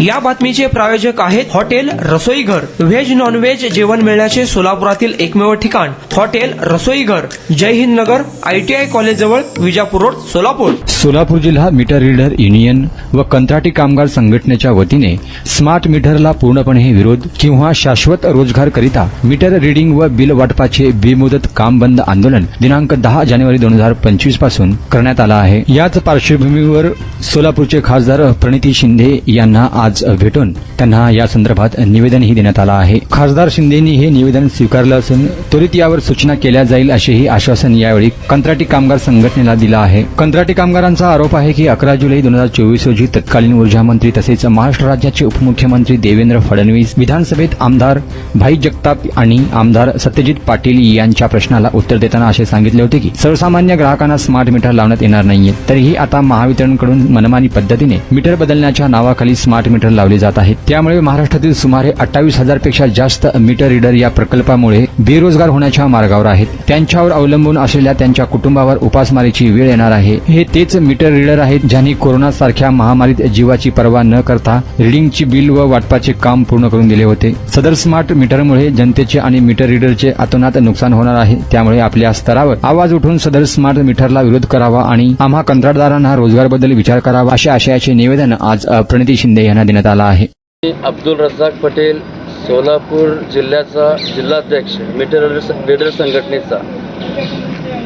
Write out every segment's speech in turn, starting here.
या बातमीचे प्रायोजक आहेत हॉटेल रसोईघर। व्हेज नॉन व्हेज जेवण मिळण्याचे सोलापुरातील एकमेव ठिकाण हॉटेल रसोईघर, जय हिंद नगर, ITI कॉलेज जवळ, विजापूर रोड, सोलापूर। सोलापूर जिल्हा मीटर रीडर युनियन व कंत्राटी कामगार संघटनेच्या वतीने स्मार्ट मीटरला पूर्णपणे विरोध किंवा शाश्वत रोजगार करिता मीटर रीडिंग व बिल वाटपाचे बेमुदत काम बंद आंदोलन दिनांक 10 जानेवारी 2025 पासून करण्यात आला आहे। याच पार्श्वभूमीवर सोलापूरचे खासदार प्रणिती शिंदे यांना आज भेटून त्यांना या संदर्भात निवेदनही देण्यात आलं आहे। खासदार शिंदेंनी हे निवेदन स्वीकारलं असून त्वरित यावर सूचना केल्या जाईल असेही आश्वासन यावेळी कंत्राटी कामगार संघटनेला दिलं आहे। कंत्राटी कामगारांचा आरोप आहे की 11 जुलै 2024 रोजी तत्कालीन ऊर्जा मंत्री तसेच महाराष्ट्र राज्याचे उपमुख्यमंत्री देवेंद्र फडणवीस विधानसभेत आमदार भाई जगताप आणि आमदार सत्यजित पाटील यांच्या प्रश्नाला उत्तर देताना असे सांगितले होते की सर्वसामान्य ग्राहकांना स्मार्ट मीटर लावण्यात येणार नाहीये, तरीही आता महावितरणकडून मनमानी पद्धतीने मीटर बदलण्याच्या नावाखाली स्मार्ट मीटर लावले जात आहेत। त्यामुळे महाराष्ट्रातील सुमारे 28,000 पेक्षा जास्त मीटर रीडर या प्रकल्पामुळे बेरोजगार होण्याच्या मार्गावर आहेत। त्यांच्यावर अवलंबून असलेल्या त्यांच्या कुटुंबावर उपासमारीची वेळ येणार आहे। हे तेच मीटर रीडर आहेत ज्यांनी कोरोना सारख्या महामारीत जीवाची पर्वा न करता रीडिंगची बिल व वाटपाचे काम पूर्ण करून दिले होते। सदर स्मार्ट मीटरमुळे जनतेचे आणि मीटर रीडरचे अतोनात नुकसान होणार आहे। त्यामुळे आपल्या स्तरावर आवाज उठवून सदर स्मार्ट मीटरला विरोध करावा आणि आम्हा कंत्राटदारांना रोजगाराबद्दल विचार करावा अशा आशयाचे निवेदन आज प्रणिती शिंदे यांना देण्यात आलं आहे। अब्दुल रज्जाक पटेल, सोलापूर जिल्ह्याचा जिल्हाध्यक्ष मीटर रीडर संघटनेचा।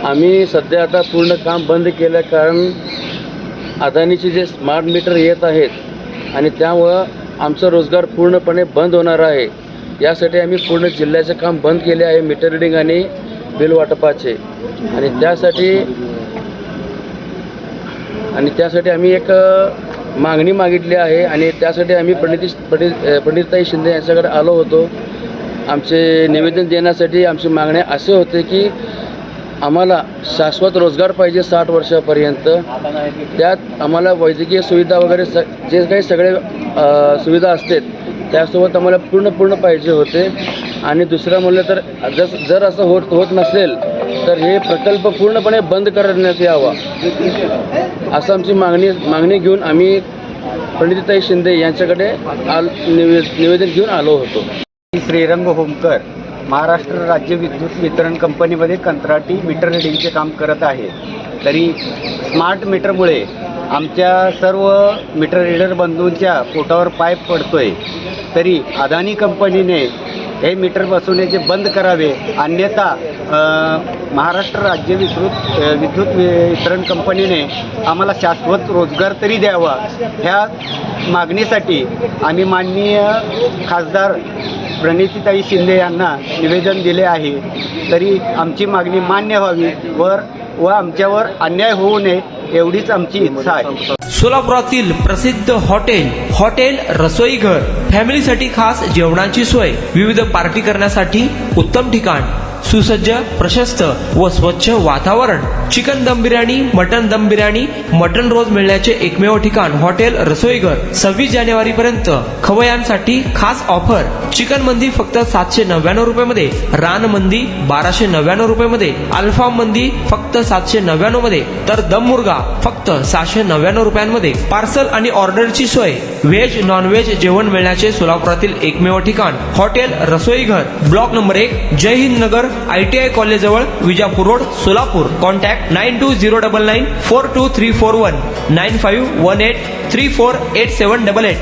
आम्ही सध्या आता पूर्ण काम बंद केलं कारण अदानीचे जे स्मार्ट मीटर येत आहेत आणि त्यामुळं आमचा रोजगार पूर्णपणे बंद होणार आहे। यासाठी आम्ही पूर्ण जिल्ह्याचे काम बंद केले आहे, मीटर रीडिंग आणि बिल वाटपाचे। आणि त्यासाठी आम्ही एक मागणी मागितली आहे आणि त्यासाठी आम्ही प्रणितीताई शिंदे यांच्याकडे आलो होतो। आमचे निवेदन देण्यासाठी आमची मागणी असे होते की आम्हाला शाश्वत रोजगार पाहिजे 60 वर्षापर्यंत। त्यात आम्हाला वैद्यकीय सुविधा वगैरे जे काही सगळे सुविधा असतात त्यासोबत आम्हाला पूर्ण पाहिजे होते। आणि दुसरं म्हणलं तर जर असं होत नसेल तर हे प्रकल्प पूर्णपणे बंद करण्यात यावा असं आमची मागणी घेऊन आम्ही प्रणितीताई शिंदे यांच्याकडे निवेदन घेऊन आलो होतो। श्रीरंग होमकर महाराष्ट्र राज्य विद्युत वितरण कंपनीमध्ये कंत्राटी मीटर रिडिंगचे काम करत आहे। तरी स्मार्ट मीटरमुळे आमच्या सर्व मीटर रीडर बंधूंच्या पोटावर पाय पडतोय। तरी अदानी कंपनीने हे मीटर बसवण्याचे बंद करावे, अन्यथा महाराष्ट्र राज्य विद्युत वितरण कंपनीने आम्हाला शाश्वत रोजगार तरी द्यावा ह्या मागणीसाठी आम्ही माननीय खासदार प्रणितीताई शिंदे यांना निवेदन दिले आहे। तरी आमची मागणी मान्य व्हावी व आमच्यावर अन्याय होऊ नये एवढीच आमची इच्छा आहे। सोलापुरातील प्रसिद्ध हॉटेल रसोईघर, फॅमिलीसाठी खास जेवणाची सोय, विविध पार्टी करण्यासाठी उत्तम ठिकाण, सुसज्ज, प्रशस्त व स्वच्छ वातावरण, चिकन दम बिर्याणी, मटन दम बिर्याणी, मटन रोज मिळण्याचे एकमेव ठिकाण हॉटेल रसोईघर। 26 जानेवारी पर्यंत खवयांसाठी खास ऑफर। चिकन मंदी फक्त 799 रुपये, रान मंदी 1299 रुपये, अल्फा मंदी फक्त 799 मध्ये, तर दम मुर्गा फक्त 699 रुपयांमध्ये। पार्सल आणि ऑर्डरची सोय, व्हेज नॉन व्हेज जेवण मिळण्याचे सोलापुरातील एकमेव ठिकाण हॉटेल रसोईघर, ब्लॉक नंबर 1, जय हिंद नगर, ITI कॉलेज जवळ, विजापूर रोड, सोलापूर। कॉन्टॅक्ट 9209942341 9518348788।